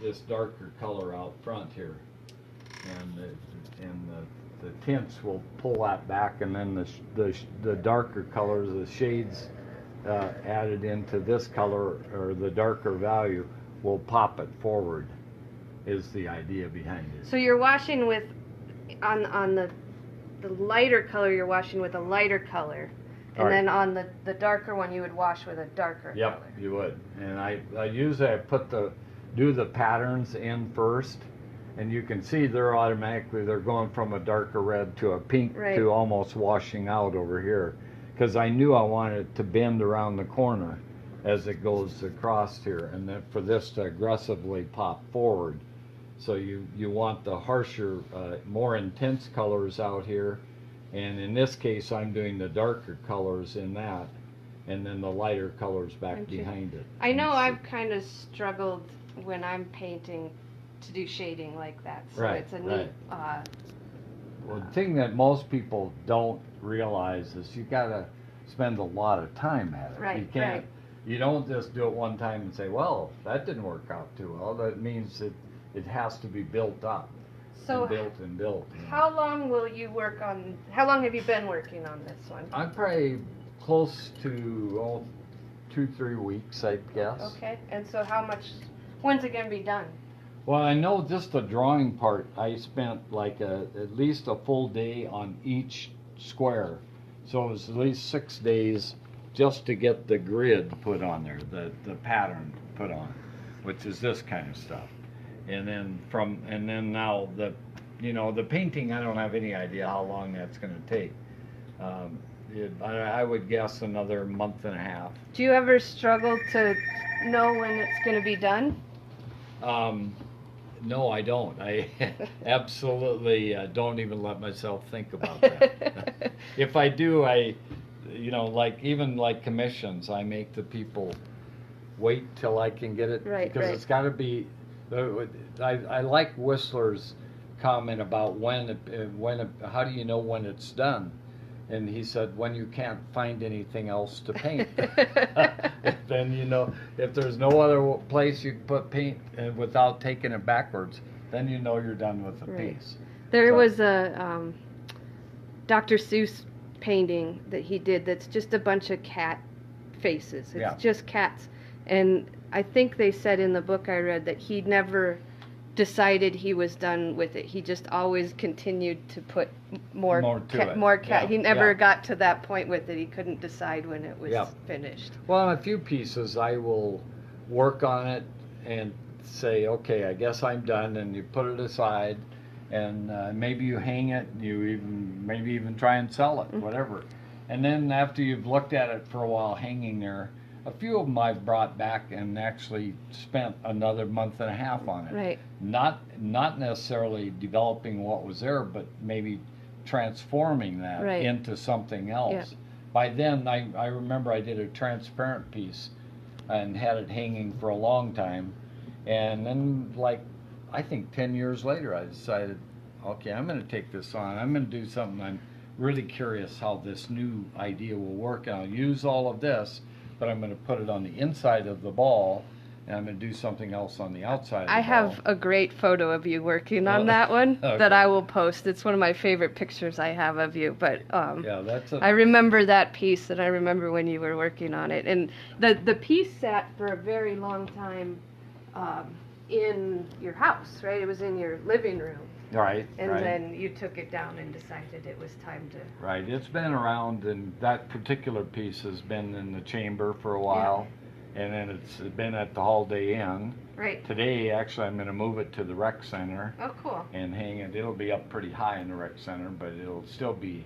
this darker color out front here, and the tints will pull that back, and then the darker colors, the shades added into this color or the darker value will pop it forward. Is the idea behind it. So you're washing with on the lighter color, you're washing with a lighter color. And then on the darker one, you would wash with a darker color. Yep, you would. And I usually do the patterns in first, and you can see they're going from a darker red to a pink to almost washing out over here, because I knew I wanted it to bend around the corner as it goes across here, and then for this to aggressively pop forward. So you want the harsher, more intense colors out here. And in this case, I'm doing the darker colors in that, and then the lighter colors back behind it. I know I've kind of struggled when I'm painting to do shading like that. So it's a neat. Well, the thing that most people don't realize is you gotta spend a lot of time at it. Right. You can't. You don't just do it one time and say, "Well, that didn't work out too well." That means it has to be built up. So and built. How long will you work on? How long have you been working on this one? I'm probably close to 2-3 weeks, I guess. Okay. And so when's it gonna be done? Well, I know just the drawing part. I spent like at least a full day on each square, so it was at least 6 days just to get the grid put on there, the pattern put on, which is this kind of stuff. And then now the painting, I don't have any idea how long that's going to take. I would guess another month and a half. Do you ever struggle to know when it's going to be done? No, I don't. I absolutely don't even let myself think about that. If I do, like commissions, I make the people wait till I can get it, because it's got to be. I like Whistler's comment about how do you know when it's done? And he said, when you can't find anything else to paint. Then if there's no other place you can put paint without taking it backwards, then you're done with the piece. There was a Dr. Seuss painting that he did that's just a bunch of cat faces. It's just cats. And I think they said in the book I read that he never decided he was done with it. He just always continued to put more cat. He never got to that point with it. He couldn't decide when it was finished. Well, on a few pieces, I will work on it and say, okay, I guess I'm done, and you put it aside, and maybe you hang it, maybe even try and sell it, whatever. And then after you've looked at it for a while hanging there, a few of them I've brought back and actually spent another month and a half on it. Right. Not necessarily developing what was there, but maybe transforming that into something else. Yeah. By then, I remember I did a transparent piece and had it hanging for a long time. And then, I think 10 years later, I decided, okay, I'm going to take this on. I'm going to do something. I'm really curious how this new idea will work. I'll use all of this, but I'm going to put it on the inside of the ball, and I'm going to do something else on the outside of the ball. I have a great photo of you working on that one that I will post. It's one of my favorite pictures I have of you. But I remember that piece, and I remember when you were working on it. And the piece sat for a very long time in your house, right? It was in your living room. Right. And then you took it down and decided it was time to... Right. It's been around, and that particular piece has been in the chamber for a while, and then it's been at the Holiday Inn. Right. Today, actually, I'm going to move it to the rec center. Oh, cool. And hang it. It'll be up pretty high in the rec center, but it'll still be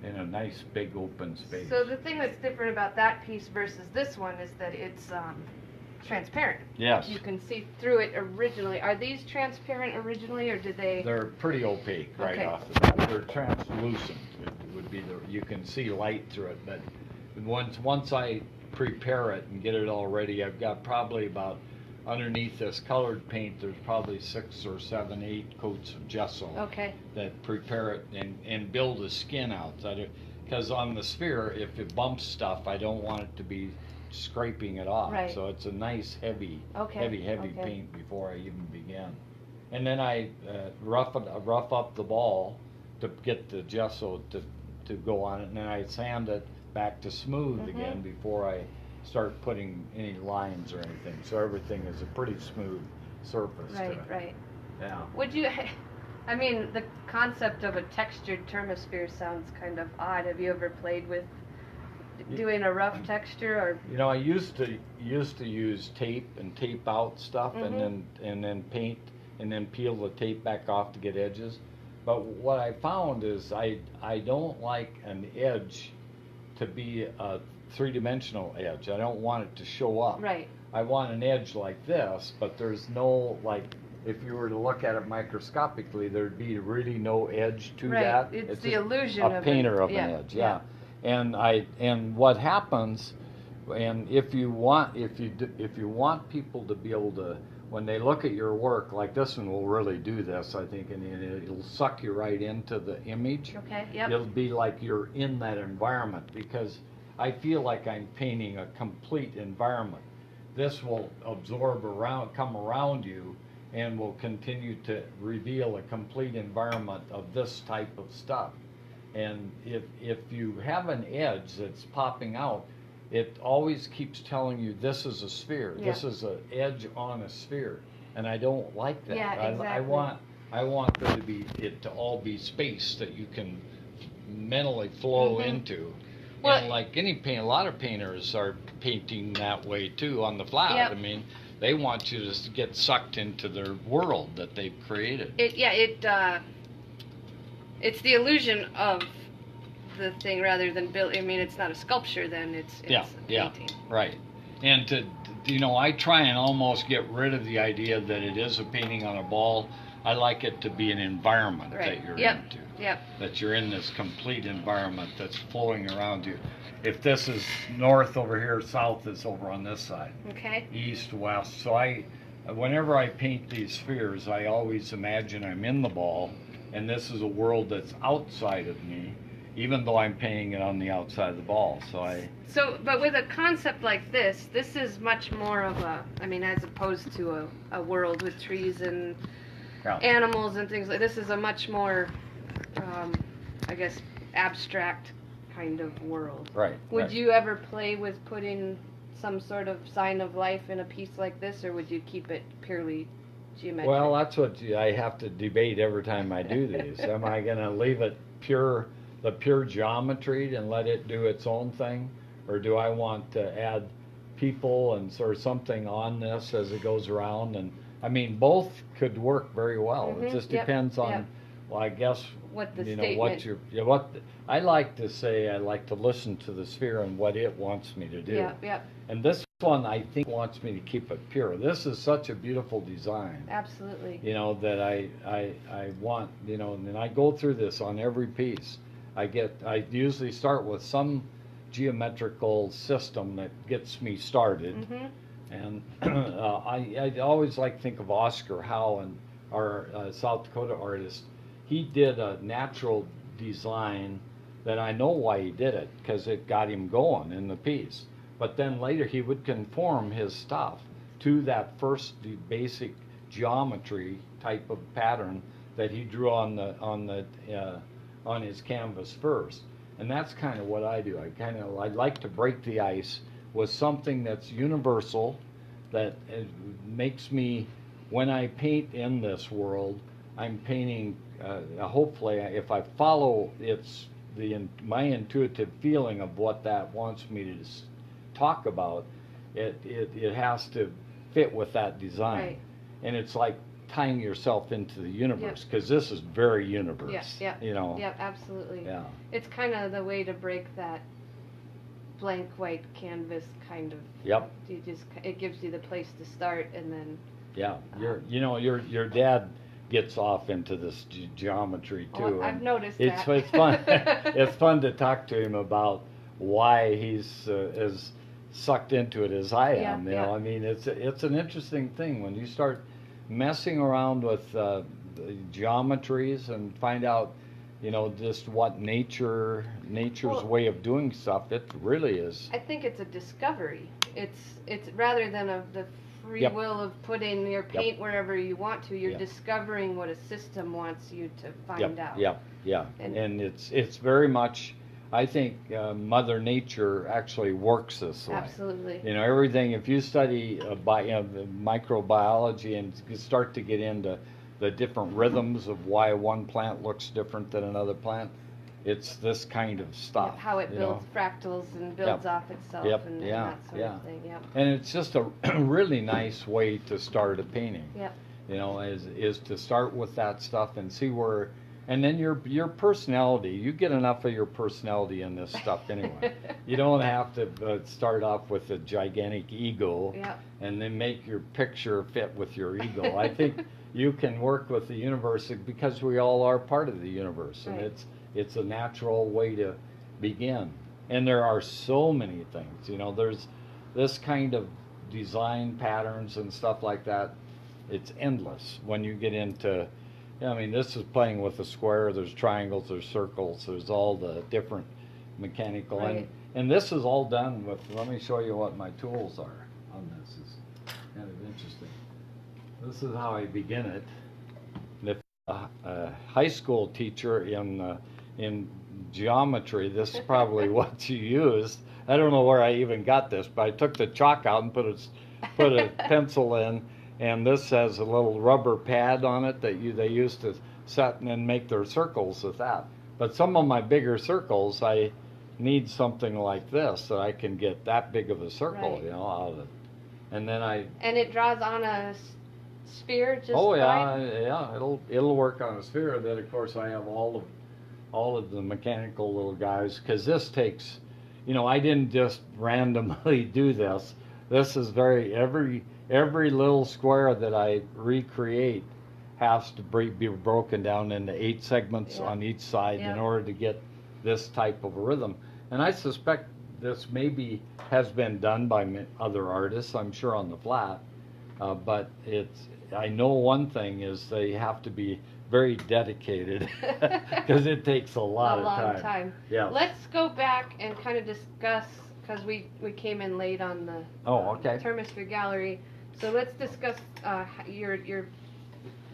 in a nice big open space. So the thing that's different about that piece versus this one is that it's transparent. Yes. You can see through it originally. Are these transparent originally, or did they? They're pretty opaque off the bat. They're translucent. It would be you can see light through it, but once I prepare it and get it all ready, I've got probably about underneath this colored paint. There's probably 6 or 7, 8 coats of gesso. Okay. That prepare it and build the skin out. Because on the sphere, if it bumps stuff, I don't want it to be scraping it off. Right. So it's a nice heavy Okay. paint before I even begin. And then I rough up the ball to get the gesso to go on it, and then I sand it back to smooth again before I start putting any lines or anything. So everything is a pretty smooth surface to it. Right. Yeah. Would you? I mean, the concept of a textured Termesphere sounds kind of odd. Have you ever played with doing a rough texture, or? You know, I used to use tape and tape out stuff, and then paint, and then peel the tape back off to get edges. But what I found is I don't like an edge to be a three-dimensional edge. I don't want it to show up. Right. I want an edge like this, but there's no, like, if you were to look at it microscopically, there'd be really no edge to that. It's the illusion of a painter of an edge. Yeah. And what happens, and if you want people to be able to, when they look at your work, like this one will really do this, I think, and it'll suck you right into the image. Okay. Yep. It'll be like you're in that environment, because I feel like I'm painting a complete environment. This will come around you, and will continue to reveal a complete environment of this type of stuff. And if you have an edge that's popping out, it always keeps telling you this is a sphere. Yeah. This is an edge on a sphere, and I don't like that. Yeah, exactly. I want there to be all be space that you can mentally flow into. Well, and like a lot of painters are painting that way too on the flat. Yep. I mean, they want you to get sucked into their world that they've created. It's the illusion of the thing rather than build. I mean, it's not a sculpture then. It's a painting. Right. And I try and almost get rid of the idea that it is a painting on a ball. I like it to be an environment that you're into. Yep. That you're in this complete environment that's flowing around you. If this is north over here, south is over on this side. Okay. East, west. So whenever I paint these spheres, I always imagine I'm in the ball, and this is a world that's outside of me, even though I'm painting it on the outside of the ball. But with a concept like this is much more of as opposed to a world with trees and animals and things like this is a much more, abstract kind of world. Right. Would you ever play with putting some sort of sign of life in a piece like this, or would you keep it purely geometric? Well, that's what I have to debate every time I do these. Am I going to leave it the pure geometry and let it do its own thing, or do I want to add people and sort of something on this as it goes around? And I mean, both could work very well. It just depends on, well, I guess, what the I like to say, I like to listen to the sphere and what it wants me to do. And this one, I think, wants me to keep it pure. This is such a beautiful design. Absolutely. That I want, and I go through this on every piece. I usually start with some geometrical system that gets me started. And I always like to think of Oscar Howe, our South Dakota artist. He did a natural design that I know why he did it, because it got him going in the piece. But then later he would conform his stuff to that first basic geometry type of pattern that he drew on his canvas first. And that's kind of what I do. I like to break the ice with something that's universal, that makes me, when I paint in this world, I'm painting, hopefully, if I follow my intuitive feeling of what that wants me to talk about, it has to fit with that design. Right. And it's like tying yourself into the universe, because this is very universe. Yeah, absolutely. Yeah. It's kind of the way to break that blank white canvas kind of. Yep. It gives you the place to start, and then. Yeah, your dad gets off into this geometry too. I've noticed it's that. It's fun. It's fun to talk to him about why he's as sucked into it as I am. I mean, it's an interesting thing when you start messing around with geometries and find out you know, just what nature's way of doing stuff. It really is. I think it's a discovery. It's rather than the free Yep. will of putting your paint Yep. wherever you want to. You're Yep. discovering what a system wants you to find Yep. out. Yeah. And it's very much. I think Mother Nature actually works this way. Absolutely. You know, everything. If you study the microbiology and you start to get into the different rhythms of why one plant looks different than another plant, it's this kind of stuff. Yep, how it builds fractals and builds off itself and that sort of thing. Yep. And it's just a really nice way to start a painting. Yep. You know, is to start with that stuff and see where. And then your personality, you get enough of your personality in this stuff anyway. You don't have to start off with a gigantic ego and then make your picture fit with your ego. I think you can work with the universe because we all are part of the universe, and it's a natural way to begin. And there are so many things, you know, there's this kind of design patterns and stuff like that. It's endless when you get into. Yeah, I mean, this is playing with a square. There's triangles, there's circles, there's all the different mechanical. And this is all done with, let me show you what my tools are on this. It's kind of interesting. This is how I begin it. If a high school teacher in geometry, this is probably what you used. I don't know where I even got this, but I took the chalk out and put a pencil in. And this has a little rubber pad on it that they used to set and then make their circles with that. But some of my bigger circles, I need something like this so I can get that big of a circle, you know, out of it. And then And it draws on a sphere just it'll work on a sphere. Then of course I have all of the mechanical little guys, because this takes, you know, I didn't just randomly do this. This is every little square that I recreate has to be broken down into 8 segments on each side in order to get this type of a rhythm. And I suspect this maybe has been done by other artists, I'm sure, on the flat. But I know one thing is they have to be very dedicated because it takes a lot of time. Yeah. Let's go back and kind of discuss, because we came in late on the Termesphere gallery. So let's discuss your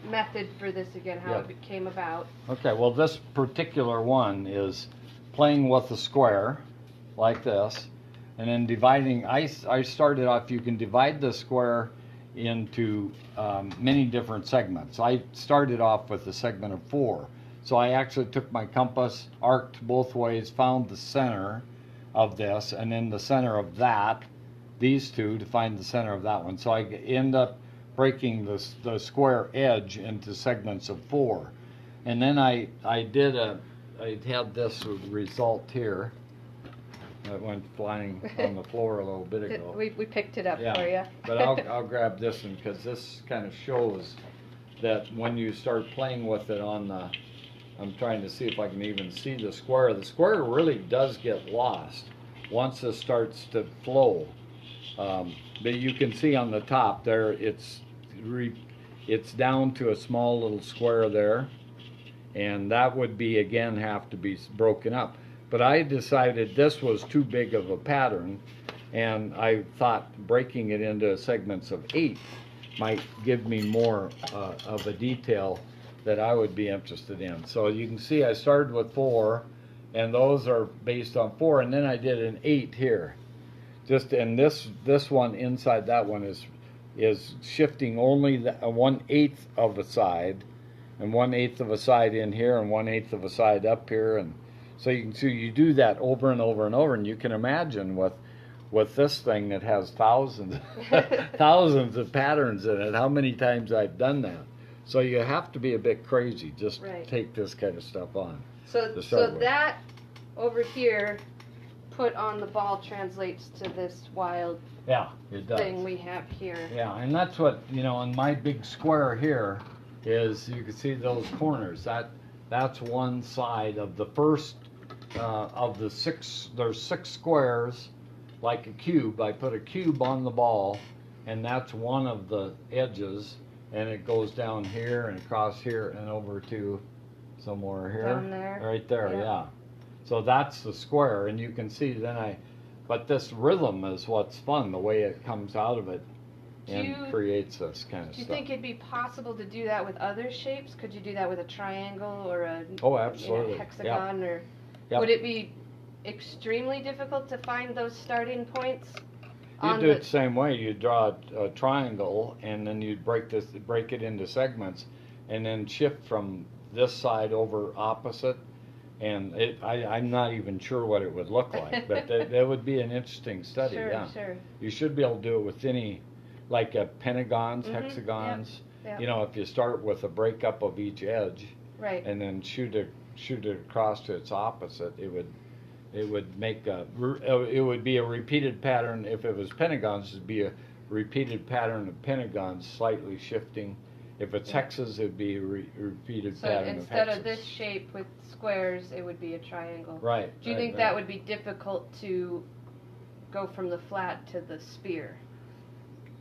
method for this again, how it came about. Okay, well, this particular one is playing with a square like this, and then dividing. I started off, you can divide the square into many different segments. I started off with a segment of 4. So I actually took my compass, arced both ways, found the center of this, and then the center of that, these two, to find the center of that one. So I end up breaking the square edge into segments of 4. And then I had this result here that went flying on the floor a little bit ago. We picked it up for you. But I'll grab this one, because this kind of shows that when you start playing with it on the, I'm trying to see if I can even see the square. The square really does get lost once this starts to flow. But you can see on the top there, it's down to a small little square there, and that would be, again, have to be broken up. But I decided this was too big of a pattern, and I thought breaking it into segments of 8 might give me more of a detail that I would be interested in. So you can see I started with 4, and those are based on 4, and then I did an 8 here. And this one inside that one is shifting only 1/8 of a side, and 1/8 of a side in here, and 1/8 of a side up here, and so you can see you do that over and over and over, and you can imagine with this thing that has thousands of patterns in it, how many times I've done that. So you have to be a bit crazy just to take this kind of stuff on. So that over here put on the ball translates to this wild thing we have here. Yeah, and that's what, you know, on my big square here is, you can see those corners. That's one side of the first of the 6. There's 6 squares like a cube. I put a cube on the ball, and that's one of the edges, and it goes down here and across here and over to somewhere here. Down there. Right there, Yeah. yeah. So that's the square, and you can see but this rhythm is what's fun, the way it comes out of it and creates this kind of Do you stuff. think it'd be possible to do that with other shapes? Could you do that with a triangle or a Absolutely. hexagon? Yep. Or Yep. would it be extremely difficult to find those starting points? You do it the same way. You draw a triangle, and then you break it into segments, and then shift from this side over opposite. And I'm not even sure what it would look like, but that would be an interesting study. Sure, sure. You should be able to do it with any, like pentagons, hexagons. Yep. You know, if you start with a breakup of each edge, right, and then shoot it across to its opposite, it would make it would be a repeated pattern. If it was pentagons, it'd be a repeated pattern of pentagons slightly shifting. If it's hexes, it'd be a repeated pattern of hexes. So instead of this shape with squares, it would be a triangle. Right. Do you think that would be difficult to go from the flat to the sphere?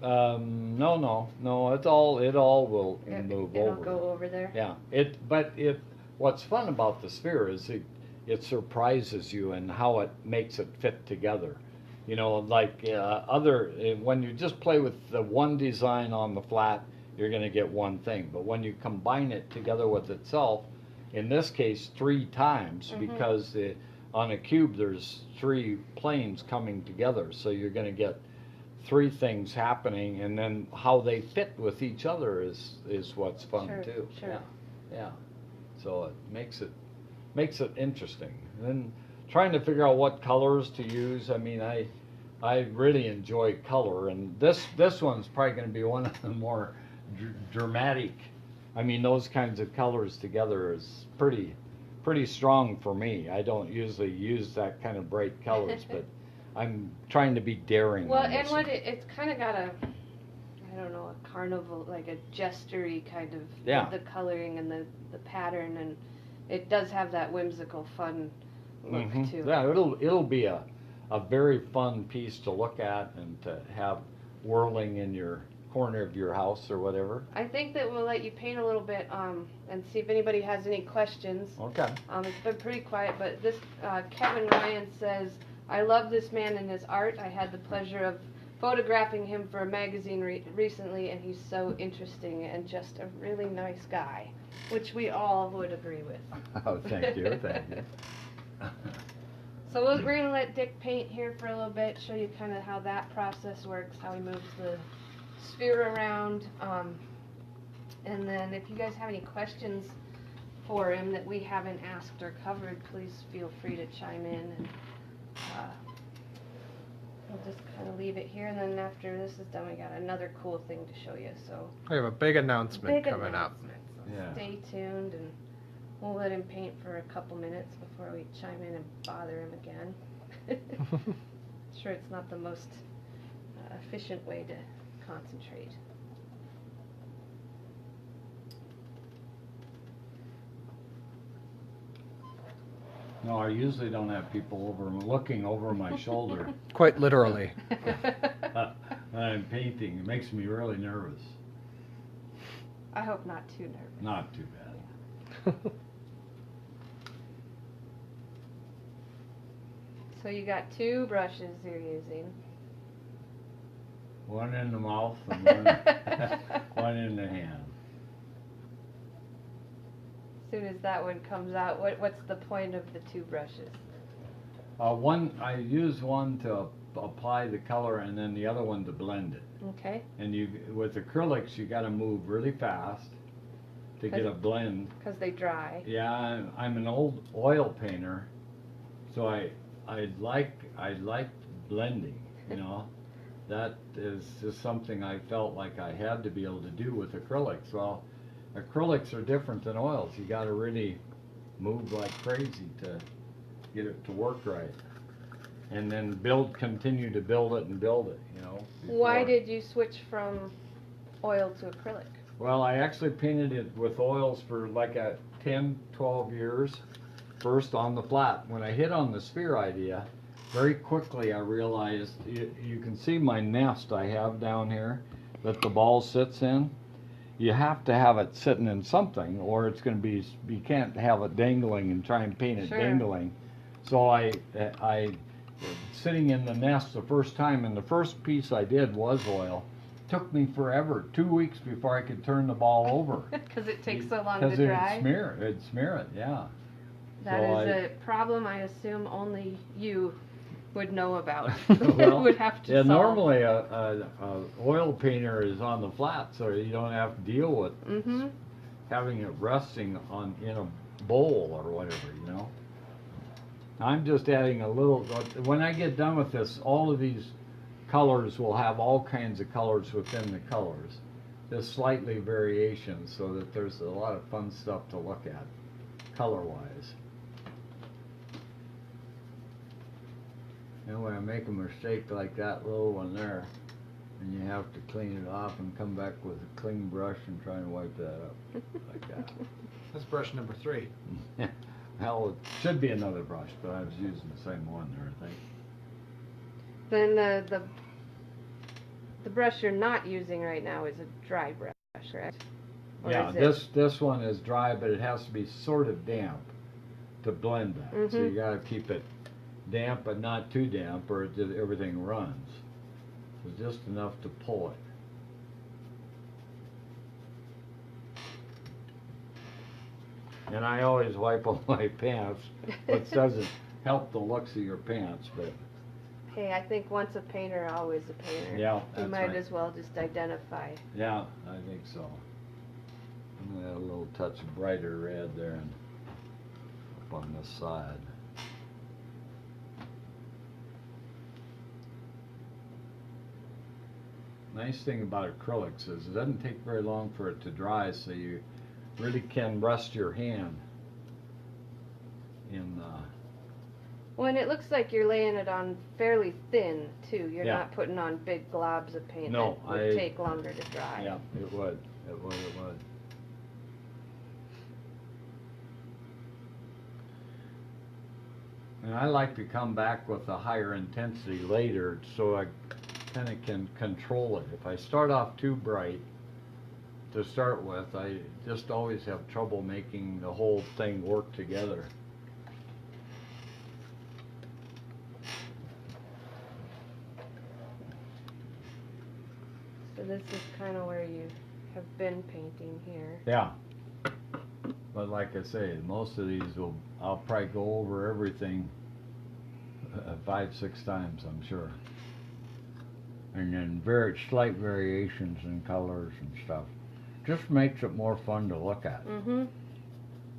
No. It all will move over. It'll go over there. Yeah. What's fun about the sphere is it surprises you in how it makes it fit together. You know, like when you just play with the one design on the flat, you're going to get one thing. But when you combine it together with itself, in this case 3 times, because on a cube there's 3 planes coming together, so you're going to get 3 things happening, and then how they fit with each other is what's fun too. Sure. Yeah. So it makes it interesting. And then trying to figure out what colors to use. I mean, I really enjoy color, and this one's probably going to be one of the more dramatic. I mean, those kinds of colors together is pretty strong for me. I don't usually use that kind of bright colors, but I'm trying to be daring. Well, and it's kind of got a carnival, like a gestury kind of the coloring and the pattern, and it does have that whimsical, fun look too. Yeah, it'll be a very fun piece to look at and to have whirling in your corner of your house or whatever. I think that we'll let you paint a little bit and see if anybody has any questions. Okay. It's been pretty quiet, but this Kevin Ryan says, I love this man and his art. I had the pleasure of photographing him for a magazine recently, and he's so interesting and just a really nice guy, which we all would agree with. Oh, thank you. So we're going to let Dick paint here for a little bit, show you kind of how that process works, how he moves the sphere around, and then if you guys have any questions for him that we haven't asked or covered, please feel free to chime in, and we'll just kind of leave it here, and then after this is done, we got another cool thing to show you. So we have a big announcement coming up. So stay tuned, and we'll let him paint for a couple minutes before we chime in and bother him again. Sure, it's not the most efficient way to concentrate. No, I usually don't have people looking over my shoulder. Quite literally. When I'm painting, it makes me really nervous. I hope not too nervous. Not too bad. So you got 2 brushes you're using. One in the mouth and one in the hand. As soon as that one comes out, what's the point of the 2 brushes? I use one to apply the color, and then the other one to blend it. Okay. And with acrylics, you got to move really fast to get a blend. Because they dry. Yeah, I'm an old oil painter, so I like blending. You know, that is just something I felt like I had to be able to do with acrylics. Well, acrylics are different than oils. You got to really move like crazy to get it to work right, and then continue to build it and build it. You know. Why did you switch from oil to acrylic? Well, I actually painted it with oils for like 10, 12 years. First on the flat. When I hit on the sphere idea, very quickly I realized, you can see my nest I have down here that the ball sits in. you have to have it sitting in something, or it's going to be, you can't have it dangling and try and paint it dangling. So I sitting in the nest the first time, and the first piece I did was oil. Took me forever, 2 weeks before I could turn the ball over. Because it takes so long to Because dry? it'd smear it, yeah. That So is a problem I assume only you would know about. Well, would have to yeah, solve. normally a oil painter is on the flat, so you don't have to deal with having it resting in a bowl or whatever, you know. I'm just adding a little. When I get done with this, all of these colors will have all kinds of colors within the colors. Just slightly variations, so that there's a lot of fun stuff to look at, color-wise. And when I make a mistake like that little one there, and you have to clean it off and come back with a clean brush and try and wipe that up, like that. That's brush number 3. Well, it should be another brush, but I was using the same one there, I think. Then the brush you're not using right now is a dry brush, correct? Or Yeah, this one is dry, but it has to be sort of damp to blend that. So you got to keep it damp, but not too damp, or everything runs. So just enough to pull it. And I always wipe on my pants, which doesn't help the looks of your pants, but. Hey, I think once a painter, always a painter. Yeah, You that's might right. as well just identify. Yeah, I think so. I'm gonna add a little touch of brighter red there and up on this side. Nice thing about acrylics is it doesn't take very long for it to dry, so you really can rest your hand in. Well, and it looks like you're laying it on fairly thin too. You're Yeah. not putting on big globs of paint No, that would take longer to dry. Yeah, it would. It would. And I like to come back with a higher intensity later, so I kind of can control it. If I start off too bright to start with, I just always have trouble making the whole thing work together. So this is kind of where you have been painting here. Yeah. But like I say, most of these I'll probably go over everything 5-6 times, I'm sure. And then very slight variations in colors and stuff. Just makes it more fun to look at. I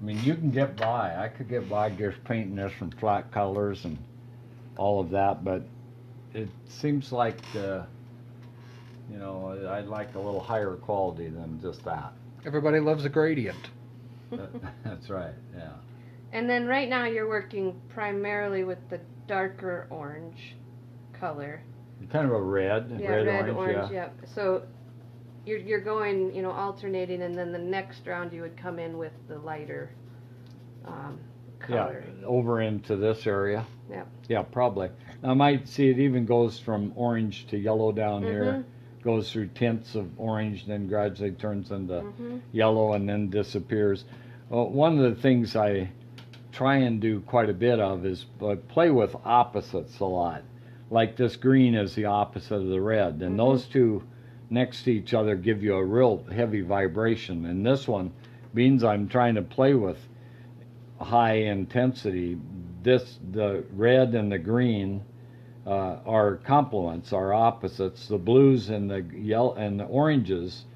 mean, you can get by. I could get by just painting this in flat colors and all of that, but it seems like, you know, I'd like a little higher quality than just that. Everybody loves a gradient. That's right, yeah. And then right now you're working primarily with the darker orange color. Kind of a red, Yeah, red, orange, yeah. So you're going, you know, alternating, and then the next round you would come in with the lighter color. Yeah, over into this area. Yeah. Yeah, probably. I might see it even goes from orange to yellow down here. Goes through tints of orange, then gradually turns into yellow and then disappears. Well, one of the things I try and do quite a bit of is play with opposites a lot. Like this green is the opposite of the red, and those two next to each other give you a real heavy vibration. And this one, means I'm trying to play with high intensity, the red and the green are complements, are opposites. The blues and the yellow and the oranges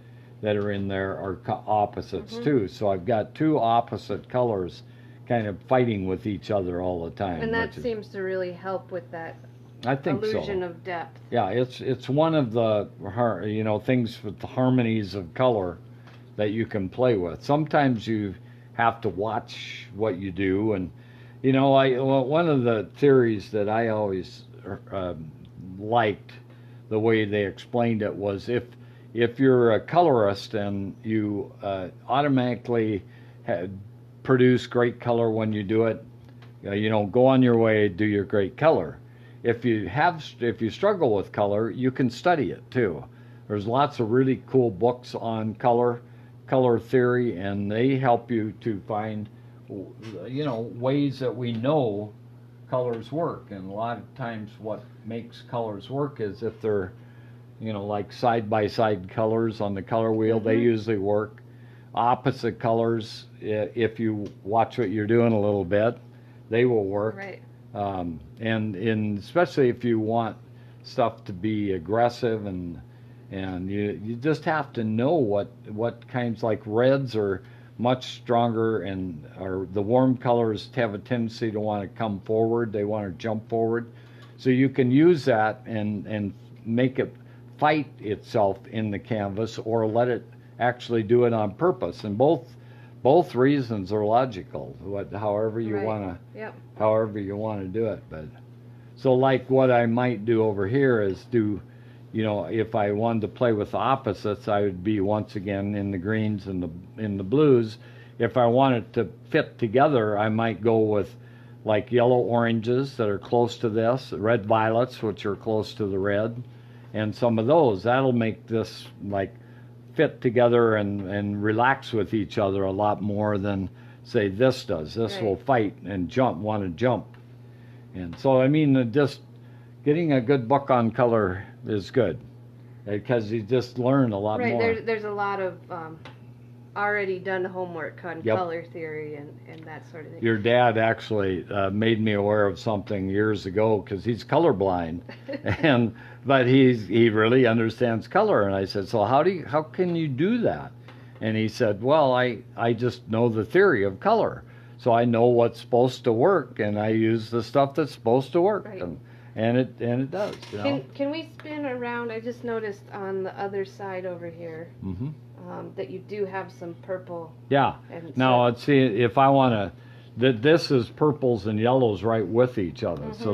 that are in there are opposites too. So I've got two opposite colors kind of fighting with each other all the time. And that seems to really help with that I think illusion so. of depth. Yeah, it's one of the things with the harmonies of color that you can play with. Sometimes you have to watch what you do, and one of the theories that I always liked the way they explained it was if you're a colorist and you automatically produce great color when you do it, go on your way, do your great color. If you struggle with color, you can study it too. There's lots of really cool books on color color theory, and they help you to find, ways that we know colors work. And a lot of times what makes colors work is if they're, like side-by-side colors on the color wheel, they usually work. Opposite colors, if you watch what you're doing a little bit, they will work. Right. And especially if you want stuff to be aggressive, and you just have to know what kinds, like reds are much stronger, and the warm colors have a tendency to want to come forward. They want to jump forward. So you can use that and make it fight itself in the canvas, or let it actually do it on purpose. And both reasons are logical. However you want to do it. But so like what I might do over here is if I wanted to play with the opposites, I would be once again in the greens and in the blues. If I wanted to fit together, I might go with like yellow oranges that are close to this, red violets, which are close to the red, and some of those. That'll make this like fit together and relax with each other a lot more than, say, this does. This will fight and want to jump. And so, I mean, just getting a good book on color is good, because you just learn a lot more. Right, there's a lot of already done homework on color theory and that sort of thing. Your dad actually made me aware of something years ago, because he's colorblind, but he really understands color. And I said, so how can you do that? And he said, well, I just know the theory of color, so I know what's supposed to work, and I use the stuff that's supposed to work. Right. And it does. Can we spin around? I just noticed on the other side over here. That you do have some purple. Yeah. Now, let's see, if I want to, this is purples and yellows right with each other. So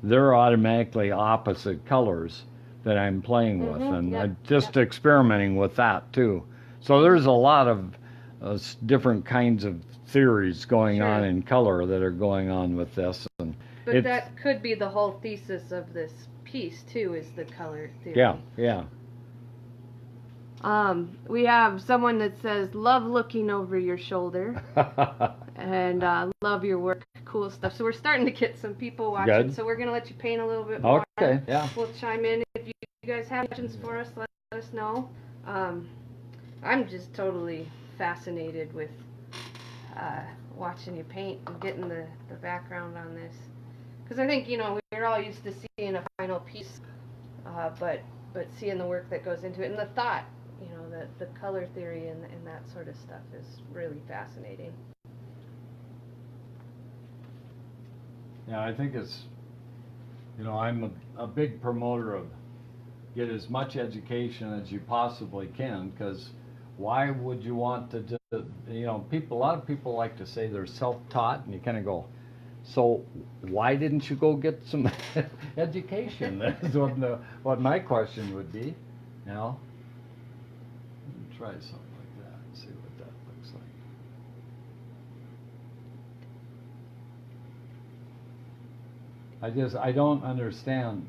they're automatically opposite colors that I'm playing with. And I'm just experimenting with that too. So there's a lot of different kinds of theories going on in color that are going on with this. But that could be the whole thesis of this piece too, is the color theory. Yeah. We have someone that says, love looking over your shoulder and love your work, cool stuff. So we're starting to get some people watching. Good. So we're going to let you paint a little bit more. Okay, yeah. We'll chime in. If you guys have questions for us, let us know. I'm just totally fascinated with watching you paint and getting the background on this. Because I think, we're all used to seeing a final piece, but seeing the work that goes into it and the thought, the color theory and that sort of stuff is really fascinating. Yeah, I think it's, I'm a big promoter of get as much education as you possibly can, because why would you want to do, a lot of people like to say they're self-taught, and you kind of go, so why didn't you go get some education? That's what my question would be. Try something like that and see what that looks like. I don't understand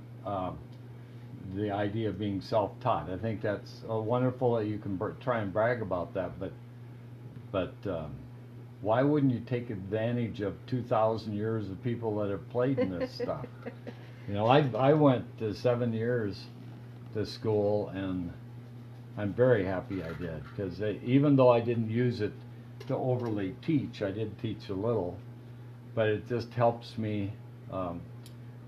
the idea of being self-taught. I think that's wonderful that you can try and brag about that, but why wouldn't you take advantage of 2,000 years of people that have played in this stuff? I went to 7 years to school, and I'm very happy I did, because even though I didn't use it to overly teach, I did teach a little, but it just helps me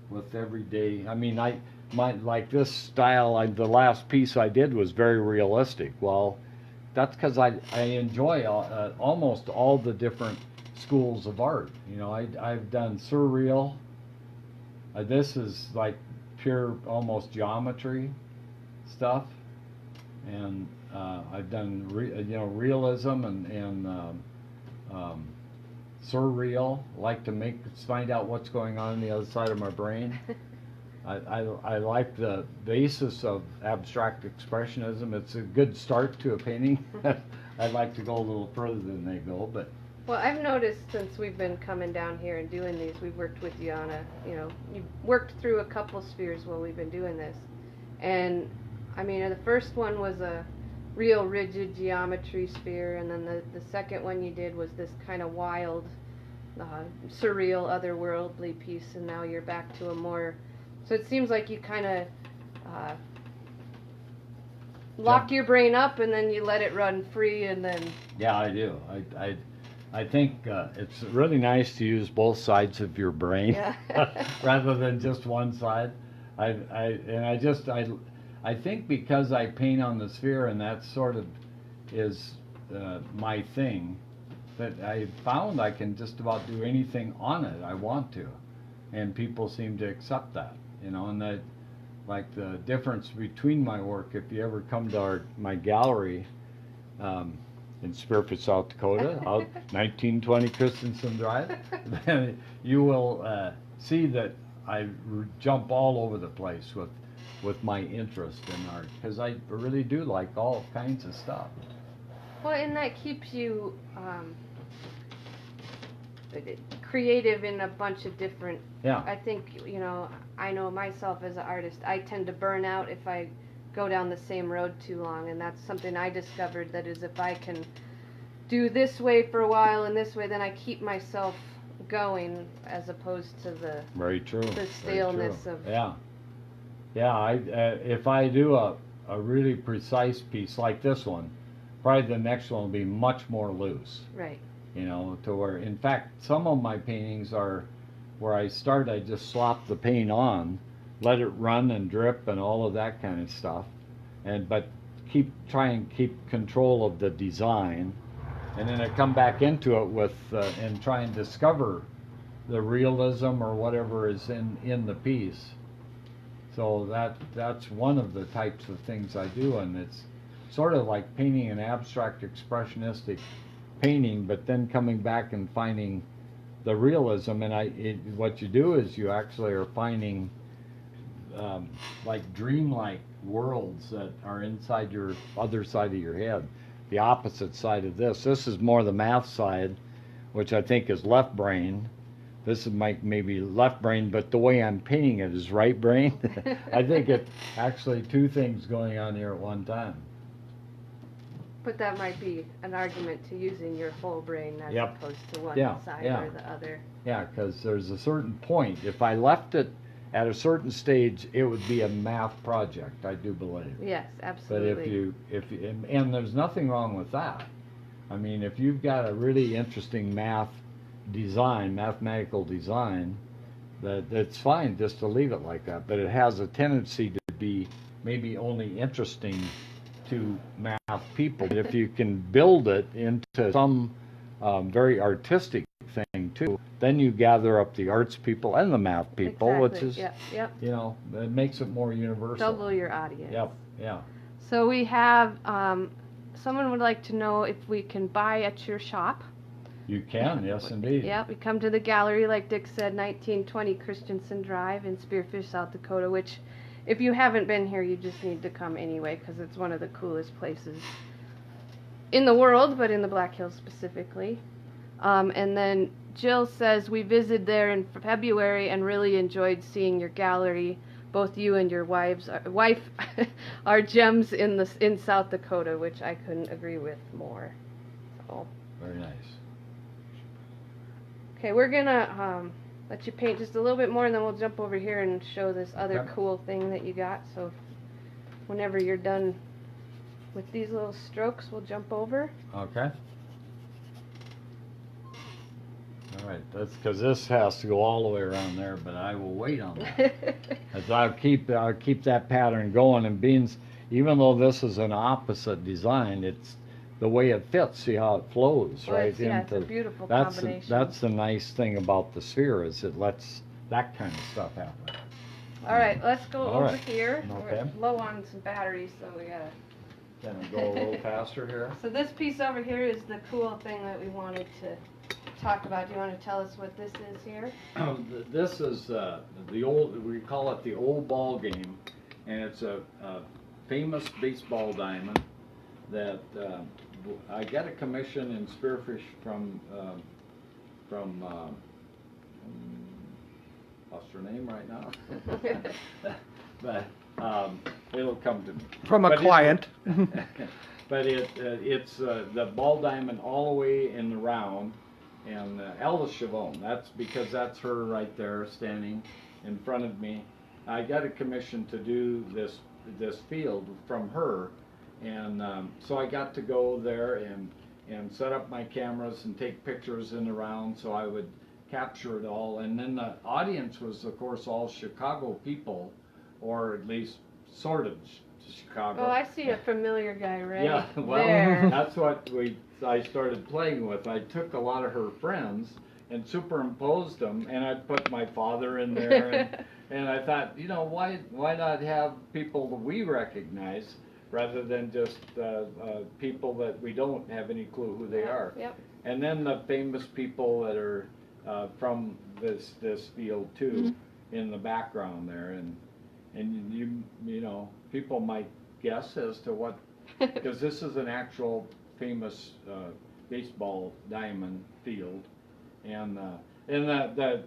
with everyday. I mean, like this style, the last piece I did was very realistic. Well, that's because I enjoy almost all the different schools of art. I've done surreal. This is like pure, almost geometry stuff. And I've done realism and surreal. Like to find out what's going on the other side of my brain. I like the basis of abstract expressionism. It's a good start to a painting. I'd like to go a little further than they go, but. Well, I've noticed since we've been coming down here and doing these, we've worked with you on you've worked through a couple spheres while we've been doing this, and I mean, the first one was a real rigid geometry sphere, and then the second one you did was this kind of wild, surreal, otherworldly piece, and now you're back to a more. So it seems like you kind of lock your brain up, and then you let it run free, and then. Yeah, I do. I think it's really nice to use both sides of your brain rather than just one side. I think because I paint on the sphere and that sort of is my thing, that I found I can just about do anything on it I want to, and people seem to accept that, you know. And that, like, the difference between my work, if you ever come to my gallery in Spearfish, South Dakota, out 1920 Christensen Drive, then you will see that I jump all over the place with my interest in art, because I really do like all kinds of stuff. Well, and that keeps you creative in a bunch of different. Yeah. I think, you know, I know myself as an artist, I tend to burn out if I go down the same road too long, and that's something I discovered, that is, if I can do this way for a while and this way, then I keep myself going, as opposed to the very true the staleness of if I do a really precise piece like this one, probably the next one will be much more loose, right, you know, to where, in fact, some of my paintings are where I just slop the paint on, let it run and drip and all of that kind of stuff, but try and keep control of the design, and then I come back into it with and try and discover the realism or whatever is in the piece. So that's one of the types of things I do, and it's sort of like painting an abstract expressionistic painting, but then coming back and finding the realism. And what you do is you actually are finding like dreamlike worlds that are inside your other side of your head, the opposite side of this. This is more the math side, which I think is left brain. This is maybe left brain, but the way I'm painting it is right brain. I think it's actually two things going on here at one time. But that might be an argument to using your whole brain as opposed to one side or the other. Yeah, because there's a certain point. If I left it at a certain stage, it would be a math project, I do believe. Yes, absolutely. But and there's nothing wrong with that. I mean, if you've got a really interesting mathematical design, that's fine just to leave it like that. But it has a tendency to be maybe only interesting to math people. But if you can build it into some very artistic thing too, then you gather up the arts people and the math people, which is, you know, it makes it more universal. Double your audience. Yeah. So we have, someone would like to know if we can buy at your shop. You can, yes indeed. Yeah, we come to the gallery, like Dick said, 1920 Christensen Drive in Spearfish, South Dakota, which, if you haven't been here, you just need to come anyway, because it's one of the coolest places in the world, but in the Black Hills specifically. And then Jill says, we visited there in February and really enjoyed seeing your gallery. Both you and your wife are gems in South Dakota, which I couldn't agree with more. So. Very nice. Okay, we're gonna let you paint just a little bit more, and then we'll jump over here and show this other cool thing that you got. So whenever you're done with these little strokes, we'll jump over. Okay. All right, that's because this has to go all the way around there, but I will wait on that. As I'll keep that pattern going, and beans, even though this is an opposite design, it's the way it fits. See how it flows right into. Yeah, it's a beautiful combination. That's the nice thing about the sphere, is it lets that kind of stuff happen. All right, let's go over here. Okay. We're low on some batteries, so we gotta. Can I go a little faster here? So this piece over here is the cool thing that we wanted to talk about. Do you want to tell us what this is here? This is the old, we call it the old ball game, and it's a famous baseball diamond that I got a commission in Spearfish from what's her name right now? But it'll come to me. From a client. but it's the ball diamond all the way in the round, and Ella Chavone. That's because that's her right there standing in front of me. I got a commission to do this field from her, and so I got to go there and set up my cameras and take pictures in the round, so I would capture it all. And then the audience was, of course, all Chicago people, or at least sort of Chicago. Oh, I see a familiar guy right yeah, well, there. that's what I started playing with. I took a lot of her friends and superimposed them, and I put my father in there, and I thought, you know, why not have people that we recognize rather than just people that we don't have any clue who they are. Yep. And then the famous people that are from this field too, in the background there, and you know, people might guess as to what, because this is an actual famous baseball diamond field, and the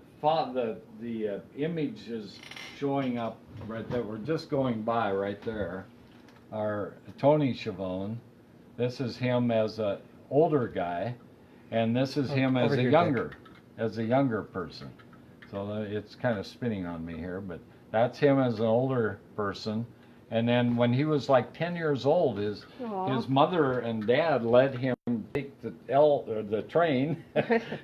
image is showing up right there. We're just going by right there. Our Tony Chavone. This is him as a older guy, and this is him as a younger person. So it's kind of spinning on me here, but that's him as an older person. And then when he was like 10 years old, his mother and dad let him take the train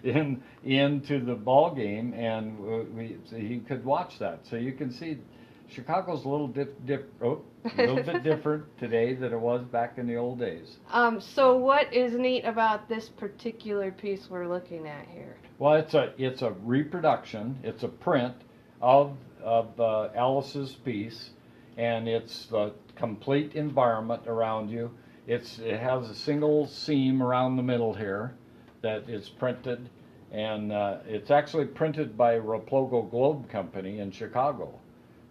into the ball game, and so he could watch that. So you can see Chicago's a little bit different today than it was back in the old days. So what is neat about this particular piece we're looking at here? Well, it's a reproduction. It's a print of Alice's piece, and it's the complete environment around you. It has a single seam around the middle here that is printed, and it's actually printed by Replogo Globe Company in Chicago.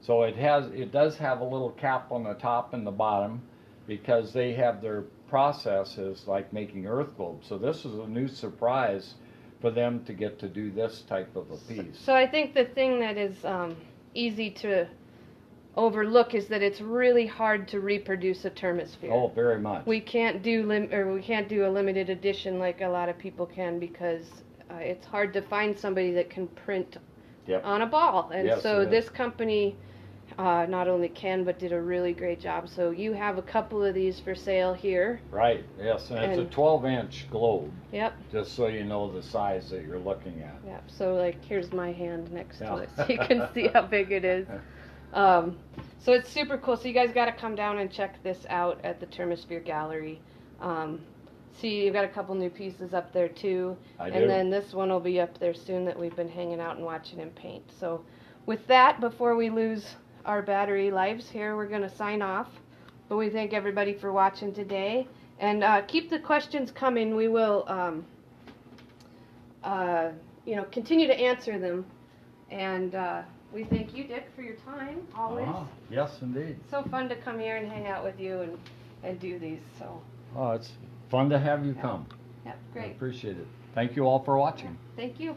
So it does have a little cap on the top and the bottom, because they have their processes like making earth globes. So this is a new surprise for them to get to do this type of a piece. So I think the thing that is easy to overlook is that it's really hard to reproduce a Termesphere. Oh, very much. We can't do a limited edition like a lot of people can, because it's hard to find somebody that can print on a ball. And yes, so this company not only can, but did a really great job. So you have a couple of these for sale here. Right, yes, and it's a 12-inch globe. Yep. Just so you know the size that you're looking at. Yep, so like here's my hand next to it, so you can see how big it is. So it's super cool. So you guys got to come down and check this out at the Termesphere Gallery. See, you've got a couple new pieces up there too. I do. And then this one will be up there soon that we've been hanging out and watching him paint. So with that, before we lose our battery lives here, we're going to sign off. But we thank everybody for watching today. And keep the questions coming. We will continue to answer them. And we thank you, Dick, for your time, always. Yes, indeed. So fun to come here and hang out with you and do these. So. Oh, it's fun to have you come. Yep, great. I appreciate it. Thank you all for watching. Thank you.